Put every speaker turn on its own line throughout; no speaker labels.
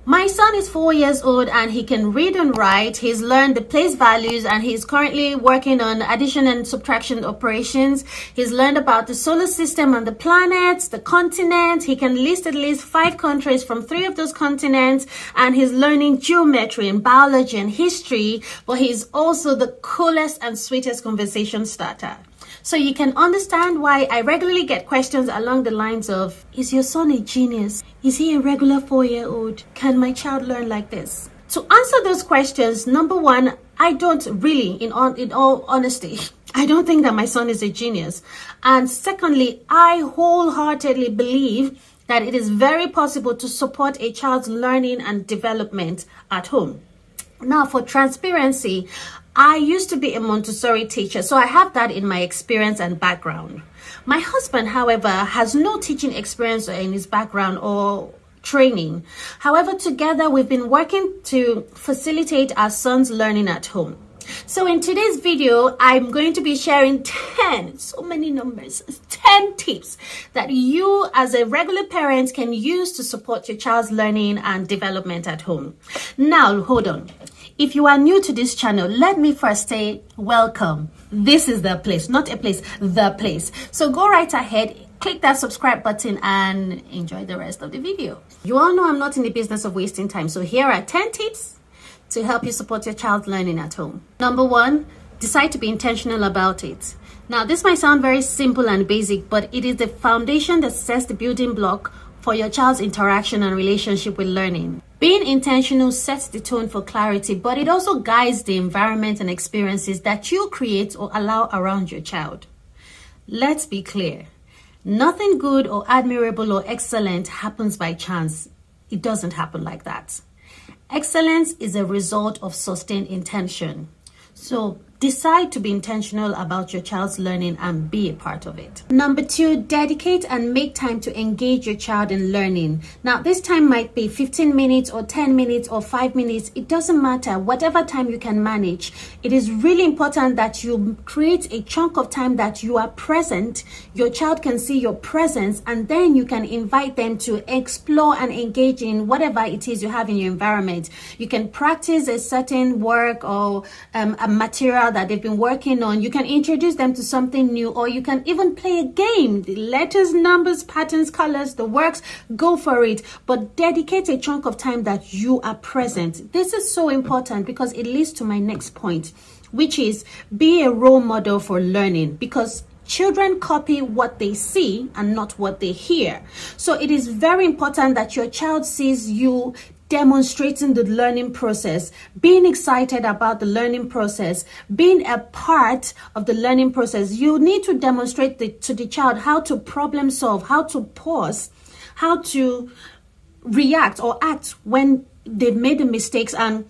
My son is 4 years old and he can read and write. He's learned the place values and he's currently working on addition and subtraction operations. He's learned about the solar system and the planets, the continents. He can list at least 5 countries from 3 of those continents, and he's learning geometry and biology and history, but he's also the coolest and sweetest conversation starter. So you can understand why I regularly get questions along the lines of, is your son a genius? Is he a regular 4-year-old? Can my child learn like this? To answer those questions, number one, I don't really, in all honesty, I don't think that my son is a genius. And secondly, I wholeheartedly believe that it is very possible to support a child's learning and development at home. Now, for transparency, I used to be a Montessori teacher, so I have that in my experience and background. My husband, however, has no teaching experience in his background or training. However, together we've been working to facilitate our son's learning at home. So in today's video, I'm going to be sharing 10, so many numbers, 10 tips that you as a regular parent can use to support your child's learning and development at home. Now, hold on. If you are new to this channel, let me first say welcome. This is the place, not a place, the place. So go right ahead, click that subscribe button and enjoy the rest of the video. You all know I'm not in the business of wasting time. So here are 10 tips to help you support your child's learning at home. Number 1, decide to be intentional about it. Now, this might sound very simple and basic, but it is the foundation that sets the building block for your child's interaction and relationship with learning. Being intentional sets the tone for clarity, but it also guides the environment and experiences that you create or allow around your child. Let's be clear. Nothing good or admirable or excellent happens by chance. It doesn't happen like that. Excellence is a result of sustained intention. So decide to be intentional about your child's learning and be a part of it. Number 2, dedicate and make time to engage your child in learning. Now, this time might be 15 minutes or 10 minutes or 5 minutes. It doesn't matter. Whatever time you can manage. It is really important that you create a chunk of time that you are present. Your child can see your presence, and then you can invite them to explore and engage in whatever it is you have in your environment. You can practice a certain work or a material that they've been working on. You can introduce them to something new, or you can even play a game. The letters, numbers, patterns, colors, the works, go for it. But dedicate a chunk of time that you are present. This is so important because it leads to my next point, which is be a role model for learning, because children copy what they see and not what they hear. So it is very important that your child sees you demonstrating the learning process, being excited about the learning process, being a part of the learning process. You need to demonstrate to the child how to problem solve, how to pause, how to react or act when they've made the mistakes, and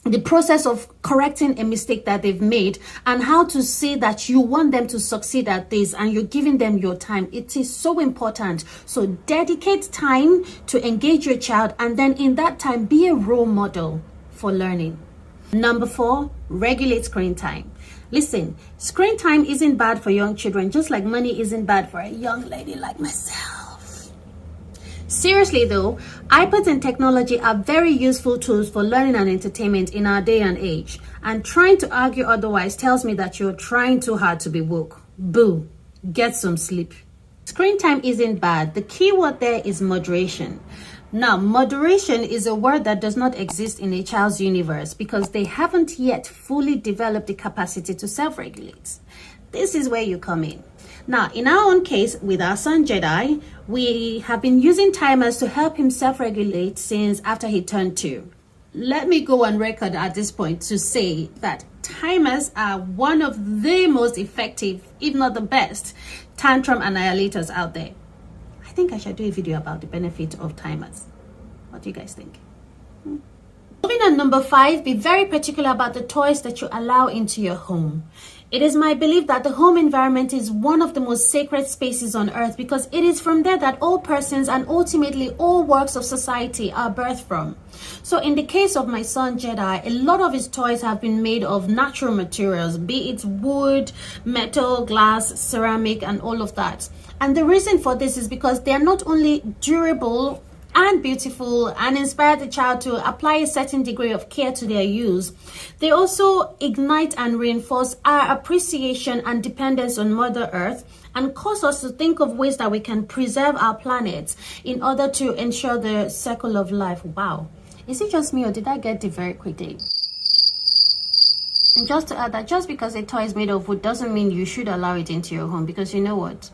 the process of correcting a mistake that they've made, and how to say that you want them to succeed at this and you're giving them your time. It is so important. So dedicate time to engage your child, and then in that time be a role model for learning. Number 4, regulate screen time. Listen, screen time isn't bad for young children, just like money isn't bad for a young lady like myself. Seriously though, iPads and technology are very useful tools for learning and entertainment in our day and age. And trying to argue otherwise tells me that you're trying too hard to be woke. Boo, get some sleep. Screen time isn't bad. The key word there is moderation. Now, moderation is a word that does not exist in a child's universe because they haven't yet fully developed the capacity to self-regulate. This is where you come in. Now, in our own case, with our son Jedi, we have been using timers to help him self-regulate since after he turned 2. Let me go on record at this point to say that timers are one of the most effective, if not the best, tantrum annihilators out there. I think I should do a video about the benefit of timers. What do you guys think? Moving on, number 5, be very particular about the toys that you allow into your home. It is my belief that the home environment is one of the most sacred spaces on earth because it is from there that all persons and ultimately all works of society are birthed from. So in the case of my son Jedi, a lot of his toys have been made of natural materials, be it wood, metal, glass, ceramic, and all of that. And the reason for this is because they are not only durable and beautiful and inspire the child to apply a certain degree of care to their use, they also ignite and reinforce our appreciation and dependence on Mother Earth and cause us to think of ways that we can preserve our planet in order to ensure the circle of life. Wow. Is it just me or did I get it very quickly? And just to add that just because a toy is made of wood doesn't mean you should allow it into your home, because you know what?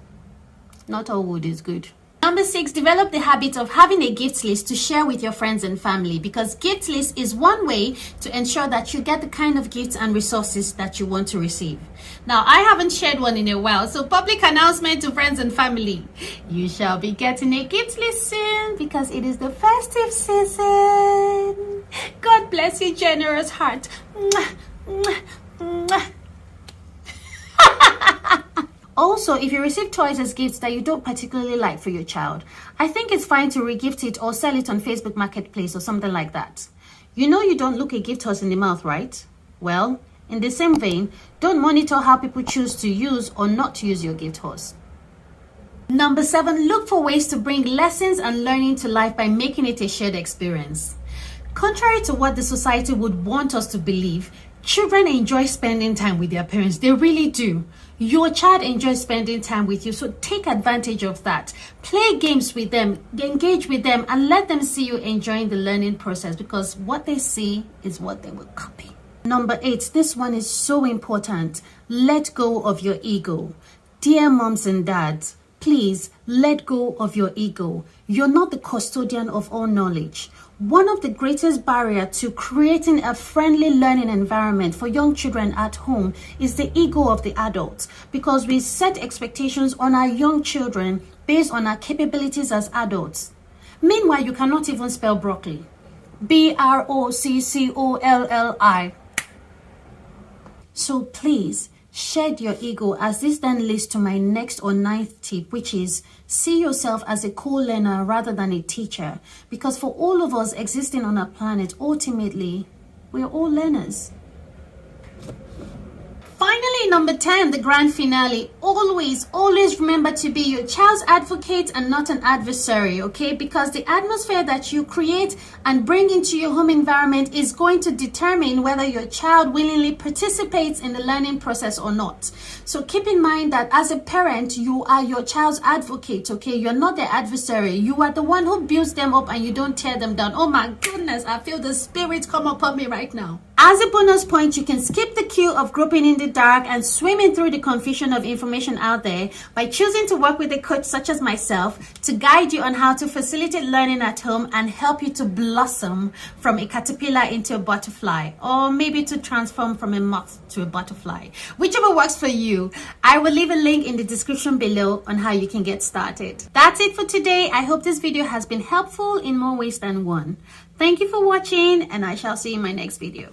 Not all wood is good. Number 6, develop the habit of having a gift list to share with your friends and family, because gift list is one way to ensure that you get the kind of gifts and resources that you want to receive. Now, I haven't shared one in a while, so public announcement to friends and family. You shall be getting a gift list soon because it is the festive season. God bless your generous heart. Mwah, mwah, mwah. Also, if you receive toys as gifts that you don't particularly like for your child, I think it's fine to regift it or sell it on Facebook Marketplace or something like that. You know you don't look a gift horse in the mouth, right? Well, in the same vein, don't monitor how people choose to use or not to use your gift horse. Number 7, look for ways to bring lessons and learning to life by making it a shared experience. Contrary to what the society would want us to believe, children enjoy spending time with their parents. They really do. Your child enjoys spending time with you, so take advantage of that. Play games with them, engage with them, and let them see you enjoying the learning process, because what they see is what they will copy. Number 8, this one is so important. Let go of your ego. Dear moms and dads, please let go of your ego. You're not the custodian of all knowledge. One of the greatest barriers to creating a friendly learning environment for young children at home is the ego of the adults, because we set expectations on our young children based on our capabilities as adults. Meanwhile, you cannot even spell broccoli. B-R-O-C-C-O-L-L-I. So please, shed your ego, as this then leads to my next or 9th tip, which is see yourself as a co-learner rather than a teacher. Because for all of us existing on our planet, ultimately, we're all learners. Finally, number 10, the grand finale. Always remember to be your child's advocate and not an adversary, okay? Because the atmosphere that you create and bring into your home environment is going to determine whether your child willingly participates in the learning process or not. So keep in mind that as a parent, you are your child's advocate, okay? You're not their adversary. You are the one who builds them up and you don't tear them down. Oh my goodness, I feel the spirit come upon me right now. As a bonus point, you can skip the queue of groping in the dark and swimming through the confusion of information out there by choosing to work with a coach such as myself to guide you on how to facilitate learning at home and help you to blossom from a caterpillar into a butterfly, or maybe to transform from a moth to a butterfly. Whichever works for you. I will leave a link in the description below on how you can get started. That's it for today. I hope this video has been helpful in more ways than one. Thank you for watching, and I shall see you in my next video.